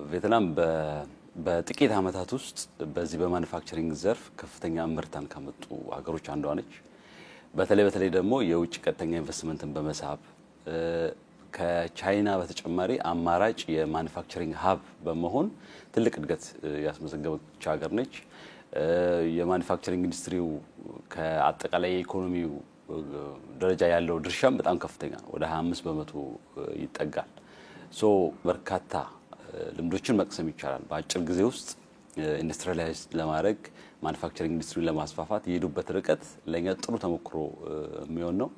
ቬትናም በጥቂት ዓመታት ውስጥ በዚህ በማኑፋክቸሪንግ ዘርፍ ከፍተኛ ምርታን ካመጡ ሀገሮች አንዷ ነች። በተለይ ደግሞ የውጭ ቀጥተኛ ኢንቨስትመንትን በመሳብ ከቻይና በተጨማሪ አማራጭ የማኑፋክቸሪንግ ሀብ በመሆን ትልቅ እድገት ያስመዘገበች ሀገር ነች። የማኑፋክቸሪንግ ኢንዱስትሪው ከአጠቃላይ ኢኮኖሚው ደረጃ ያለው ድርሻም በጣም ከፍተኛ ወደ 25% ይጠጋል። በርካታ ልምዶችን መቅሰም ይቻላል። በአጭር ጊዜ ውስጥ ኢንዱስትሪያላይዝ ለማድረግ ማኑፋክቸሪንግ ኢንዱስትሪን ለማስፋፋት የሄዱበት ርቀት ለኛ ጥሩ ተሞክሮ የሚሆን ነው።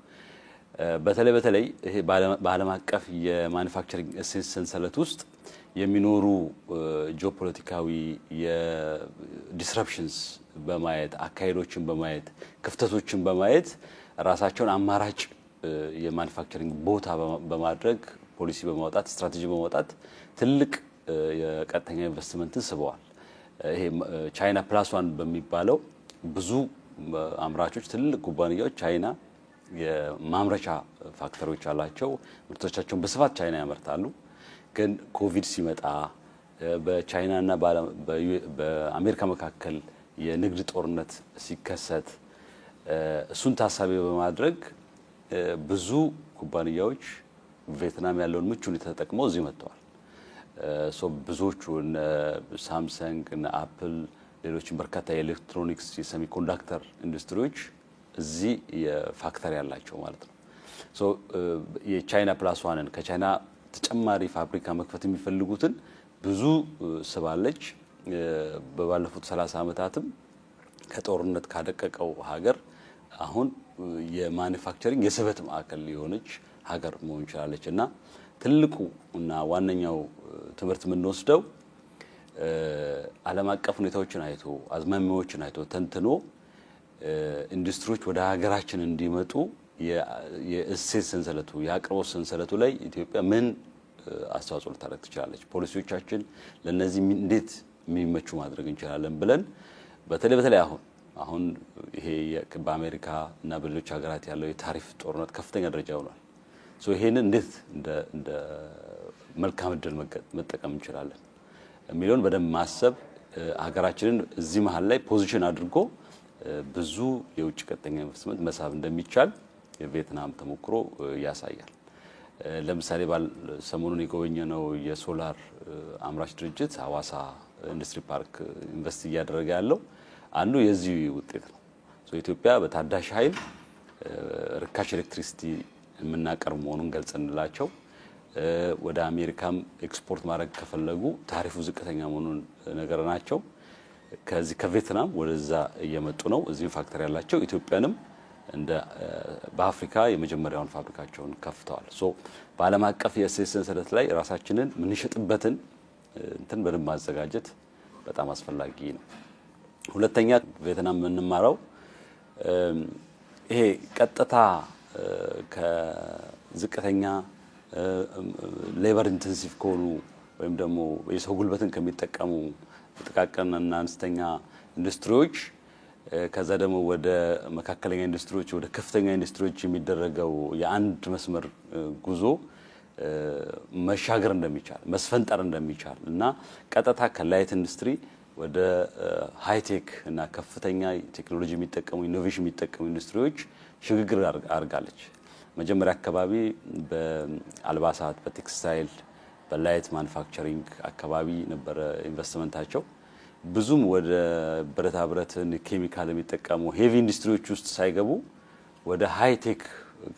በተለይ ይሄ በዓለም አቀፍ የማኑፋክቸሪንግ ሰንሰለት ውስጥ የሚኖሩ ጂኦፖለቲካዊ የዲስራፕሽንስ በማየት አካሄዶችን በማየት ክፍተቶችን በማየት ራሳቸውን አማራጭ የማኑፋክቸሪንግ ቦታ በማድረግ ፖሊሲ በማውጣት ስትራቴጂ በማውጣት ትልቅ የቀጥተኛ ኢንቨስትመንትን ስበዋል። ይሄ ቻይና ፕላስ 1 በሚባለው ብዙ አምራቾች ትልቅ ኩባንያዎች ቻይና የማምረቻ ፋክተሪዎች አላቸው። ምርቶቻቸውን በስፋት ቻይና ያመርታሉ። ግን ኮቪድ ሲመጣ በቻይናና በአሜሪካ መካከል የንግድ ጦርነት ሲከሰት እሱን ታሳቢ በማድረግ ብዙ ኩባንያዎች ቬትናም ያለውን ምቹ ሁኔታ ተጠቅመው እዚህ መጥተዋል። ብዙዎቹ ሳምሰንግ እና አፕል ሌሎችም በርካታ የኤሌክትሮኒክስ የሴሚኮንዳክተር ኢንዱስትሪዎች እዚህ የፋክተሪ ያላቸው ማለት ነው። የቻይና ፕላስ 1ን ከቻይና ተጨማሪ ፋብሪካ መክፈት የሚፈልጉትን ብዙ ስባለች። በባለፉት 30 ዓመታትም ከጦርነት ካደቀቀው ሀገር አሁን የማኑፋክቸሪንግ የስበት ማዕከል የሆነች ሀገር መሆን ይችላልች እና ትልቁ እና ዋነኛው ትምህርት የምንወስደው ዓለም አቀፍ ሁኔታዎችን አይቶ አዝማሚያዎችን አይቶ ተንትኖ ኢንዱስትሪዎች ወደ ሀገራችን እንዲመጡ የእሴት ሰንሰለቱ የአቅርቦት ሰንሰለቱ ላይ ኢትዮጵያ ምን አስተዋጽኦ ልታደርግ ትችላለች፣ ፖሊሲዎቻችን ለነዚህ እንዴት የሚመቹ ማድረግ እንችላለን ብለን በተለይ አሁን ይሄ በአሜሪካ እና በሌሎች ሀገራት ያለው የታሪፍ ጦርነት ከፍተኛ ደረጃ ሆኗል። ይሄንን እንዴት እንደ መልካም እድል መጠቀም እንችላለን የሚለውን በደንብ ማሰብ ሀገራችንን እዚህ መሃል ላይ ፖዚሽን አድርጎ ብዙ የውጭ ቀጥተኛ ኢንቨስትመንት መሳብ እንደሚቻል የቪየትናም ተሞክሮ ያሳያል። ለምሳሌ ሰሞኑን የጎበኘነው የሶላር አምራች ድርጅት ሐዋሳ ኢንዱስትሪ ፓርክ ኢንቨስት እያደረገ ያለው አንዱ የዚህ ውጤት ነው። ኢትዮጵያ በታዳሽ ኃይል ርካሽ ኤሌክትሪሲቲ የምናቀርብ መሆኑን ገልጸንላቸው ወደ አሜሪካም ኤክስፖርት ማድረግ ከፈለጉ ታሪፉ ዝቅተኛ መሆኑን ነገርናቸው። ከዚህ ከቪየትናም ወደዛ እየመጡ ነው። እዚህ ፋክተሪ ያላቸው ኢትዮጵያንም እንደ በአፍሪካ የመጀመሪያውን ፋብሪካቸውን ከፍተዋል። በዓለም አቀፍ የእሴት ሰንሰለት ላይ ራሳችንን ምንሸጥበትን እንትን በደንብ ማዘጋጀት በጣም አስፈላጊ ነው። ሁለተኛ ቪየትናም የምንማረው ይሄ ቀጥታ ከዝቅተኛ ሌበር ኢንተንሲቭ ከሆኑ ወይም ደግሞ የሰው ጉልበትን ከሚጠቀሙ ጥቃቅንና አነስተኛ ኢንዱስትሪዎች ከዛ ደግሞ ወደ መካከለኛ ኢንዱስትሪዎች ወደ ከፍተኛ ኢንዱስትሪዎች የሚደረገው የአንድ መስመር ጉዞ መሻገር እንደሚቻል መስፈንጠር እንደሚቻል እና ቀጥታ ከላይት ኢንዱስትሪ ወደ ሃይቴክ እና ከፍተኛ ቴክኖሎጂ የሚጠቀሙ ኢኖቬሽን የሚጠቀሙ ኢንዱስትሪዎች ሽግግር አርጋለች። መጀመሪያ አካባቢ በአልባሳት በቴክስታይል በላይት ማኑፋክቸሪንግ አካባቢ ነበር ኢንቨስትመንታቸው። ብዙም ወደ ብረታ ብረትን ኬሚካል የሚጠቀሙ ሄቪ ኢንዱስትሪዎች ውስጥ ሳይገቡ ወደ ሃይቴክ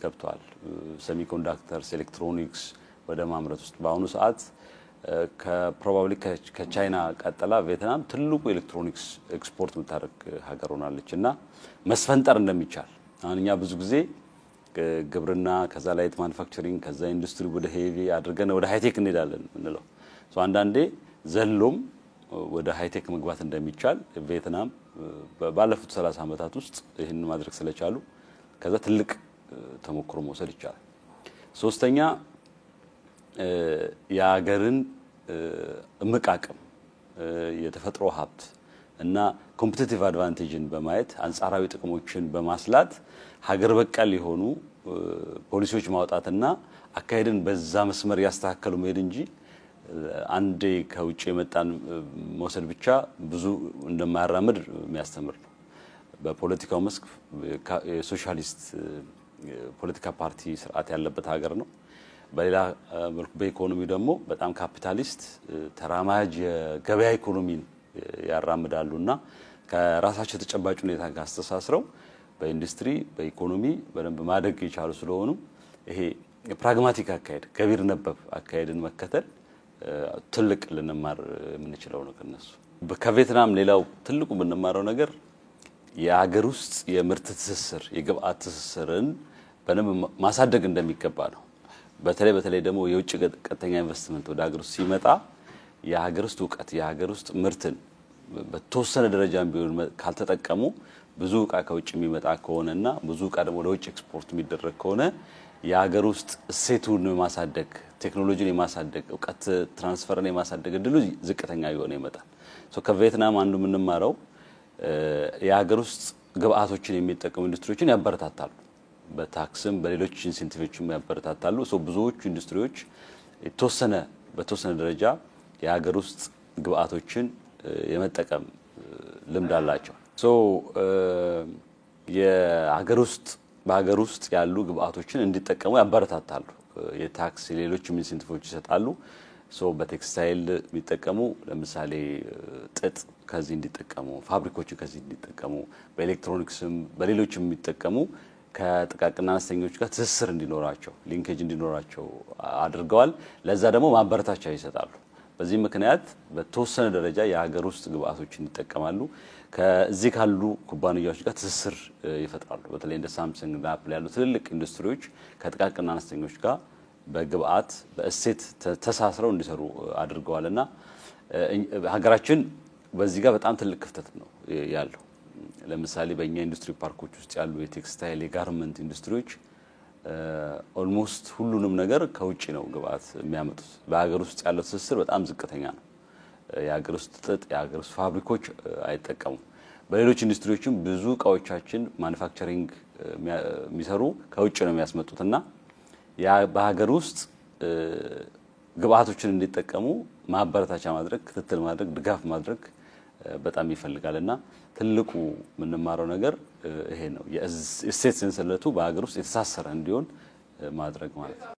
ገብተዋል። ሴሚኮንዳክተርስ ኤሌክትሮኒክስ ወደ ማምረት ውስጥ በአሁኑ ሰዓት ከፕሮባብሊ ከቻይና ቀጥላ ቪየትናም ትልቁ ኤሌክትሮኒክስ ኤክስፖርት የምታደርግ ሀገር ሆናለች እና መስፈንጠር እንደሚቻል አሁንኛ ብዙ ጊዜ ግብርና ከዛ ላይት ማኑፋክቸሪንግ ከዛ ኢንዱስትሪ ወደ ሄቪ አድርገን ወደ ሃይቴክ እንሄዳለን እንለው። አንዳንዴ ዘሎም ወደ ሃይቴክ መግባት እንደሚቻል ቪየትናም ባለፉት 30 ዓመታት ውስጥ ይሄንን ማድረግ ስለቻሉ ከዛ ትልቅ ተሞክሮ መውሰድ ይቻላል። ሶስተኛ የሀገርን እምቃቅም የተፈጥሮ ሀብት እና ኮምፒቲቲቭ አድቫንቴጅን በማየት አንጻራዊ ጥቅሞችን በማስላት ሀገር በቀል የሆኑ ፖሊሲዎች ማውጣትና አካሄድን በዛ መስመር ያስተካከሉ መሄድ እንጂ አንዴ ከውጭ የመጣን መውሰድ ብቻ ብዙ እንደማያራምድ የሚያስተምር ነው። በፖለቲካው መስክ የሶሻሊስት ፖለቲካ ፓርቲ ስርዓት ያለበት ሀገር ነው። በሌላ መልኩ በኢኮኖሚ ደግሞ በጣም ካፒታሊስት ተራማጅ የገበያ ኢኮኖሚን ያራምዳሉና ከራሳቸው ተጨባጭ ሁኔታ ጋር አስተሳስረው በኢንዱስትሪ በኢኮኖሚ በደንብ ማደግ የቻሉ ስለሆኑ ይሄ ፕራግማቲክ አካሄድ ገቢር ነበብ አካሄድን መከተል ትልቅ ልንማር የምንችለው ነው ከነሱ። ከቪየትናም ሌላው ትልቁ የምንማረው ነገር የሀገር ውስጥ የምርት ትስስር የግብአት ትስስርን በደንብ ማሳደግ እንደሚገባ ነው። በተለይ ደግሞ የውጭ ቀጥተኛ ኢንቨስትመንት ወደ ሀገር ውስጥ ሲመጣ የሀገር ውስጥ ዕውቀት የሀገር ውስጥ ምርትን በተወሰነ ደረጃም ቢሆን ካልተጠቀሙ ብዙ ዕቃ ከውጭ የሚመጣ ከሆነና ብዙ ዕቃ ደግሞ ወደ ውጭ ኤክስፖርት የሚደረግ ከሆነ የሀገር ውስጥ እሴቱን ማሳደግ ቴክኖሎጂን የማሳደግ ዕውቀት ትራንስፈርን የማሳደግ እድሉ ዝቅተኛ ይሆነ ይመጣል። ከቪየትናም አንዱ የምንማረው የሀገር ውስጥ ግብአቶችን የሚጠቀሙ ኢንዱስትሪዎችን ያበረታታሉ። በታክስም በሌሎች ኢንሴንቲቮችም ያበረታታሉ። ብዙዎቹ ኢንዱስትሪዎች በተወሰነ ደረጃ የሀገር ውስጥ ግብአቶችን የመጠቀም ልምድ አላቸው። በሀገር ውስጥ ያሉ ግብአቶችን እንዲጠቀሙ ያበረታታሉ። የታክስ ሌሎችም ኢንሴንቲቮች ይሰጣሉ። በቴክስታይል የሚጠቀሙ ለምሳሌ ጥጥ ከዚህ እንዲጠቀሙ ፋብሪኮች ከዚህ እንዲጠቀሙ በኤሌክትሮኒክስም በሌሎችም የሚጠቀሙ ከጥቃቅንና አነስተኞች ጋር ትስስር እንዲኖራቸው ሊንኬጅ እንዲኖራቸው አድርገዋል። ለዛ ደግሞ ማበረታቻ ይሰጣሉ። በዚህ ምክንያት በተወሰነ ደረጃ የሀገር ውስጥ ግብአቶችን ይጠቀማሉ። ከዚህ ካሉ ኩባንያዎች ጋር ትስስር ይፈጥራሉ። በተለይ እንደ ሳምሰንግ እና አፕል ያሉ ትልልቅ ኢንዱስትሪዎች ከጥቃቅንና አነስተኞች ጋር በግብአት በእሴት ተሳስረው እንዲሰሩ አድርገዋልና ሀገራችን በዚህ ጋር በጣም ትልቅ ክፍተት ነው ያለው። ለምሳሌ በእኛ ኢንዱስትሪ ፓርኮች ውስጥ ያሉ የቴክስታይል የጋርመንት ኢንዱስትሪዎች ኦልሞስት ሁሉንም ነገር ከውጭ ነው ግብአት የሚያመጡት። በሀገር ውስጥ ያለው ትስስር በጣም ዝቅተኛ ነው። የሀገር ውስጥ ጥጥ የሀገር ውስጥ ፋብሪኮች አይጠቀሙም። በሌሎች ኢንዱስትሪዎችም ብዙ እቃዎቻችን ማኑፋክቸሪንግ የሚሰሩ ከውጭ ነው የሚያስመጡትና ያ በሀገር ውስጥ ግብአቶችን እንዲጠቀሙ ማበረታቻ ማድረግ ክትትል ማድረግ ድጋፍ ማድረግ በጣም ይፈልጋልና ትልቁ የምንማረው ነገር ይሄ ነው። የእሴት ሰንሰለቱ በሀገር ውስጥ የተሳሰረ እንዲሆን ማድረግ ማለት ነው።